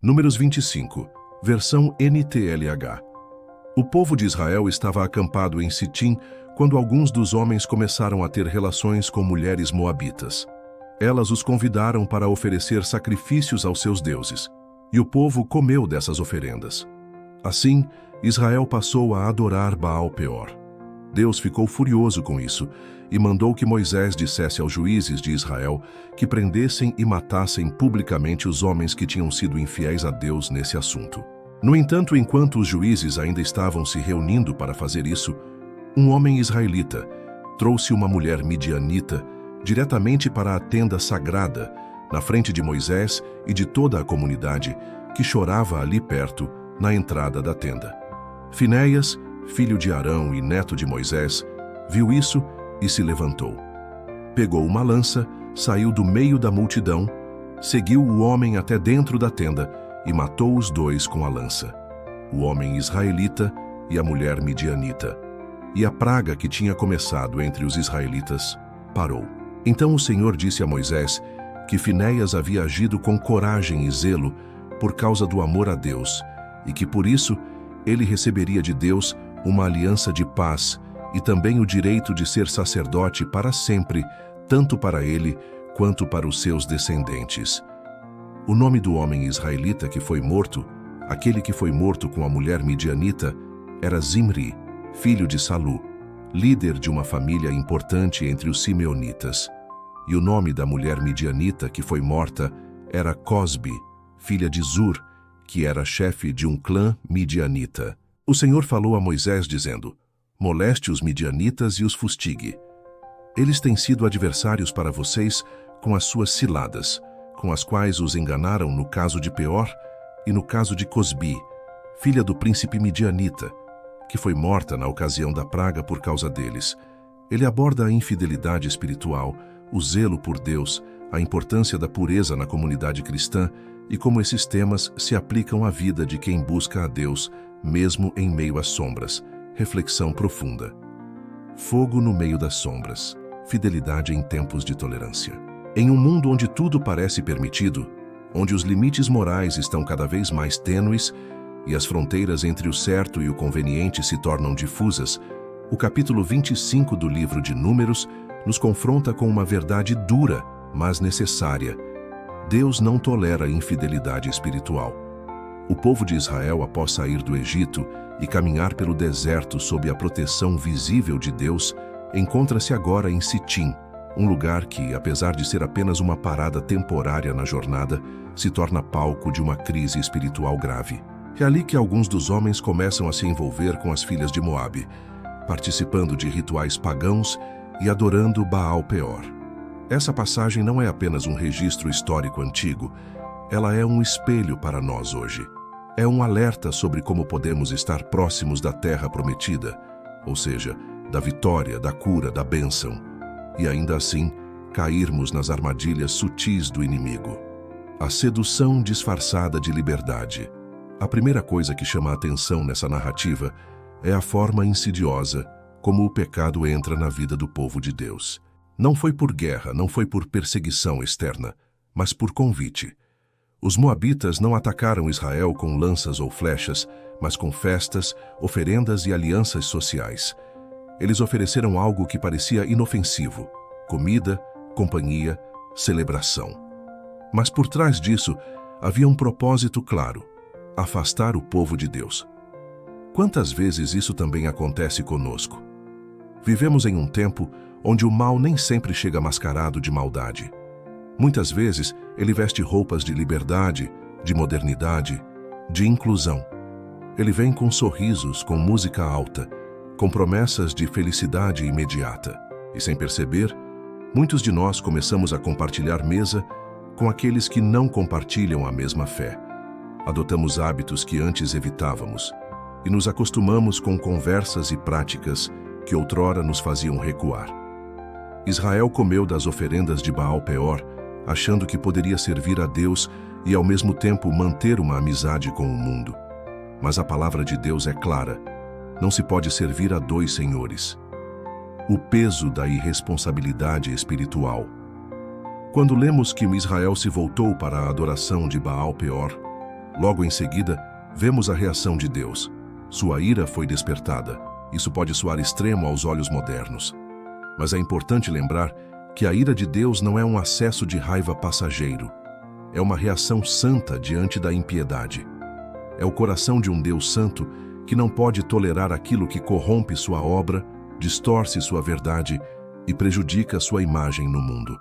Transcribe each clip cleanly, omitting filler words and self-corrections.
Números 25, versão NTLH. O povo de Israel estava acampado em Sitim quando alguns dos homens começaram a ter relações com mulheres moabitas. Elas os convidaram para oferecer sacrifícios aos seus deuses, e o povo comeu dessas oferendas. Assim, Israel passou a adorar Baal-Peor. Deus ficou furioso com isso e mandou que Moisés dissesse aos juízes de Israel que prendessem e matassem publicamente os homens que tinham sido infiéis a Deus nesse assunto. No entanto, enquanto os juízes ainda estavam se reunindo para fazer isso, um homem israelita trouxe uma mulher midianita diretamente para a tenda sagrada, na frente de Moisés e de toda a comunidade, que chorava ali perto, na entrada da tenda. Finéias, filho de Arão e neto de Moisés, viu isso e se levantou. Pegou uma lança, saiu do meio da multidão, seguiu o homem até dentro da tenda e matou os dois com a lança, o homem israelita e a mulher midianita. E a praga que tinha começado entre os israelitas parou. Então o Senhor disse a Moisés que Finéias havia agido com coragem e zelo por causa do amor a Deus, e que por isso ele receberia de Deus uma aliança de paz e também o direito de ser sacerdote para sempre, tanto para ele quanto para os seus descendentes. O nome do homem israelita que foi morto, aquele que foi morto com a mulher midianita, era Zimri, filho de Salu, líder de uma família importante entre os simeonitas. E o nome da mulher midianita que foi morta era Cosbi, filha de Zur, que era chefe de um clã midianita. O Senhor falou a Moisés dizendo: moleste os midianitas e os fustigue. Eles têm sido adversários para vocês com as suas ciladas, com as quais os enganaram no caso de Peor e no caso de Cosbi, filha do príncipe midianita, que foi morta na ocasião da praga por causa deles. Ele aborda a infidelidade espiritual, o zelo por Deus, a importância da pureza na comunidade cristã e como esses temas se aplicam à vida de quem busca a Deus, mesmo em meio às sombras. Reflexão profunda. Fogo no meio das sombras. Fidelidade em tempos de tolerância. Em um mundo onde tudo parece permitido, onde os limites morais estão cada vez mais tênues e as fronteiras entre o certo e o conveniente se tornam difusas, o capítulo 25 do livro de Números nos confronta com uma verdade dura, mas necessária. Deus não tolera infidelidade espiritual. O povo de Israel, após sair do Egito e caminhar pelo deserto sob a proteção visível de Deus, encontra-se agora em Sitim, um lugar que, apesar de ser apenas uma parada temporária na jornada, se torna palco de uma crise espiritual grave. É ali que alguns dos homens começam a se envolver com as filhas de Moabe, participando de rituais pagãos e adorando Baal-Peor. Essa passagem não é apenas um registro histórico antigo, ela é um espelho para nós hoje. É um alerta sobre como podemos estar próximos da terra prometida, ou seja, da vitória, da cura, da bênção, e ainda assim cairmos nas armadilhas sutis do inimigo. A sedução disfarçada de liberdade. A primeira coisa que chama a atenção nessa narrativa é a forma insidiosa como o pecado entra na vida do povo de Deus. Não foi por guerra, não foi por perseguição externa, mas por convite. Os moabitas não atacaram Israel com lanças ou flechas, mas com festas, oferendas e alianças sociais. Eles ofereceram algo que parecia inofensivo: comida, companhia, celebração. Mas por trás disso havia um propósito claro: afastar o povo de Deus. Quantas vezes isso também acontece conosco? Vivemos em um tempo onde o mal nem sempre chega mascarado de maldade. Muitas vezes ele veste roupas de liberdade, de modernidade, de inclusão. Ele vem com sorrisos, com música alta, com promessas de felicidade imediata. E sem perceber, muitos de nós começamos a compartilhar mesa com aqueles que não compartilham a mesma fé. Adotamos hábitos que antes evitávamos e nos acostumamos com conversas e práticas que outrora nos faziam recuar. Israel comeu das oferendas de Baal-Peor, achando que poderia servir a Deus e ao mesmo tempo manter uma amizade com o mundo. Mas a palavra de Deus é clara: não se pode servir a dois senhores. O peso da irresponsabilidade espiritual. Quando lemos que Israel se voltou para a adoração de Baal-Peor, Logo em seguida, vemos a reação de Deus. Sua ira foi despertada. Isso pode soar extremo aos olhos modernos. Mas é importante lembrar que a ira de Deus não é um acesso de raiva passageiro. É uma reação santa diante da impiedade. É o coração de um Deus santo que não pode tolerar aquilo que corrompe sua obra, distorce sua verdade e prejudica sua imagem no mundo.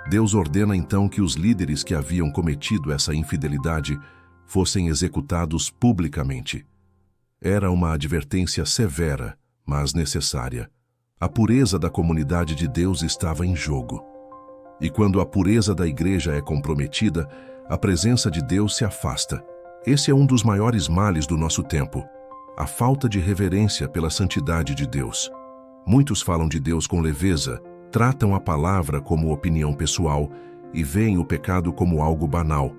Deus ordena então que os líderes que haviam cometido essa infidelidade fossem executados publicamente. Era uma advertência severa, mas necessária. A pureza da comunidade de Deus estava em jogo. E quando a pureza da igreja é comprometida, a presença de Deus se afasta. Esse é um dos maiores males do nosso tempo, a falta de reverência pela santidade de Deus. Muitos falam de Deus com leveza, tratam a palavra como opinião pessoal e veem o pecado como algo banal.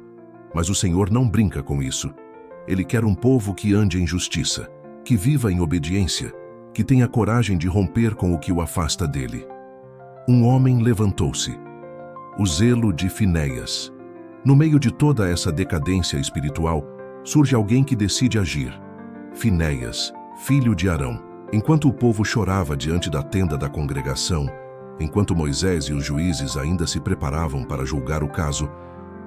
Mas o Senhor não brinca com isso. Ele quer um povo que ande em justiça, que viva em obediência, que tenha coragem de romper com o que o afasta dele. Um homem levantou-se. O zelo de Finéias. No meio de toda essa decadência espiritual, surge alguém que decide agir. Finéias, filho de Arão. Enquanto o povo chorava diante da tenda da congregação, enquanto Moisés e os juízes ainda se preparavam para julgar o caso,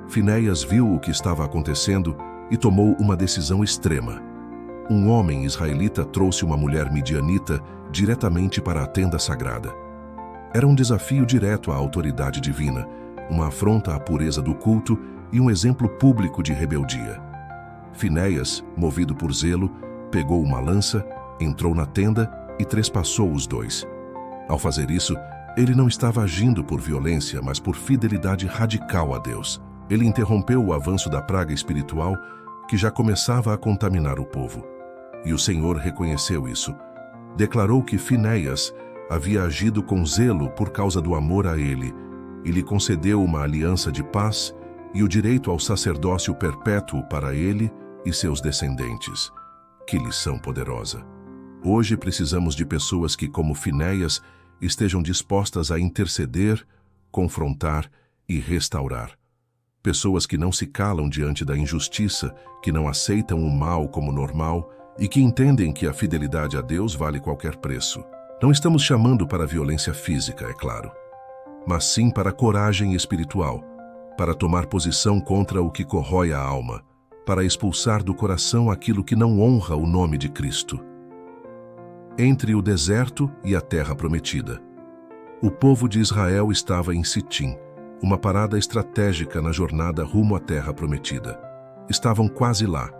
Finéias viu o que estava acontecendo e tomou uma decisão extrema. Um homem israelita trouxe uma mulher midianita diretamente para a tenda sagrada. Era um desafio direto à autoridade divina, uma afronta à pureza do culto e um exemplo público de rebeldia. Finéias, movido por zelo, pegou uma lança, entrou na tenda e trespassou os dois. Ao fazer isso, ele não estava agindo por violência, mas por fidelidade radical a Deus. Ele interrompeu o avanço da praga espiritual que já começava a contaminar o povo. E o Senhor reconheceu isso. Declarou que Finéias havia agido com zelo por causa do amor a ele e lhe concedeu uma aliança de paz e o direito ao sacerdócio perpétuo para ele e seus descendentes. Que lição poderosa! Hoje precisamos de pessoas que, como Finéias, estejam dispostas a interceder, confrontar e restaurar. Pessoas que não se calam diante da injustiça, que não aceitam o mal como normal e que entendem que a fidelidade a Deus vale qualquer preço. Não estamos chamando para a violência física, é claro, mas sim para a coragem espiritual, para tomar posição contra o que corrói a alma, para expulsar do coração aquilo que não honra o nome de Cristo. Entre o deserto e a terra prometida. O povo de Israel estava em Sitim, uma parada estratégica na jornada rumo à terra prometida. Estavam quase lá.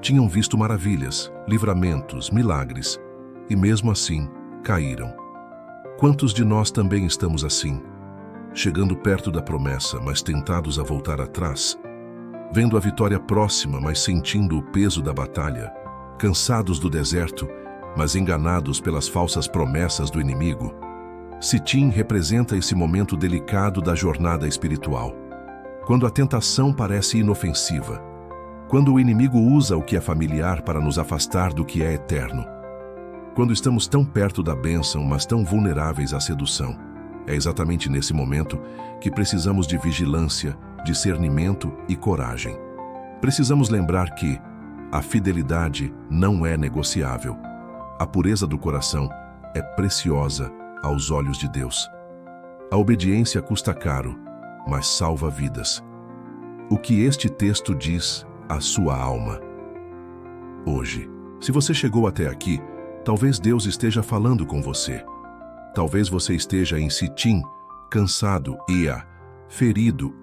Tinham visto maravilhas, livramentos, milagres, e mesmo assim caíram. Quantos de nós também estamos assim, chegando perto da promessa, mas tentados a voltar atrás, vendo a vitória próxima, mas sentindo o peso da batalha, cansados do deserto, mas enganados pelas falsas promessas do inimigo? Sitim representa esse momento delicado da jornada espiritual. Quando a tentação parece inofensiva, quando o inimigo usa o que é familiar para nos afastar do que é eterno, quando estamos tão perto da bênção, mas tão vulneráveis à sedução. É exatamente nesse momento que precisamos de vigilância, discernimento e coragem. Precisamos lembrar que a fidelidade não é negociável. A pureza do coração é preciosa aos olhos de Deus. A obediência custa caro, mas salva vidas. O que este texto diz à sua alma? Hoje, se você chegou até aqui, talvez Deus esteja falando com você. Talvez você esteja em Sitim, cansado, ferido,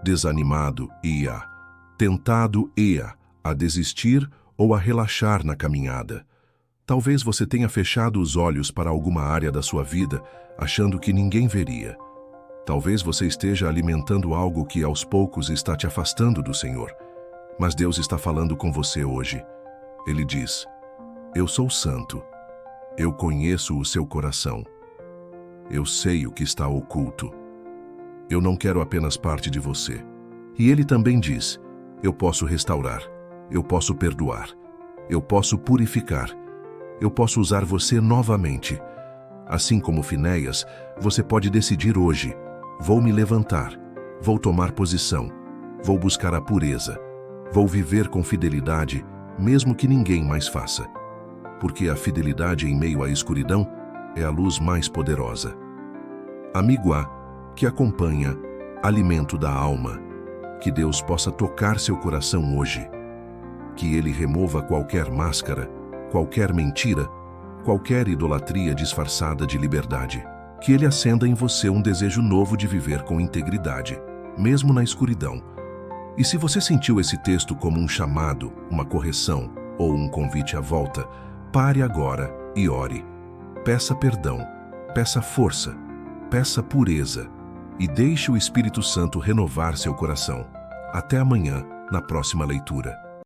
desanimado, tentado, a desistir ou a relaxar na caminhada. Talvez você tenha fechado os olhos para alguma área da sua vida, achando que ninguém veria. Talvez você esteja alimentando algo que aos poucos está te afastando do Senhor. Mas Deus está falando com você hoje. Ele diz: eu sou santo. Eu conheço o seu coração. Eu sei o que está oculto. Eu não quero apenas parte de você. E ele também diz: eu posso restaurar. Eu posso perdoar. Eu posso purificar. Eu posso usar você novamente. Assim como Finéias, você pode decidir hoje: vou me levantar, vou tomar posição, vou buscar a pureza, Vou viver com fidelidade, mesmo que ninguém mais faça. Porque a fidelidade em meio à escuridão é a luz mais poderosa. Amigo A, que acompanha, alimento da alma, que Deus possa tocar seu coração hoje. Que Ele remova qualquer máscara, qualquer mentira, qualquer idolatria disfarçada de liberdade. Que Ele acenda em você um desejo novo de viver com integridade, mesmo na escuridão. E se você sentiu esse texto como um chamado, uma correção ou um convite à volta, pare agora e ore. Peça perdão, peça força, peça pureza e deixe o Espírito Santo renovar seu coração. Até amanhã, na próxima leitura.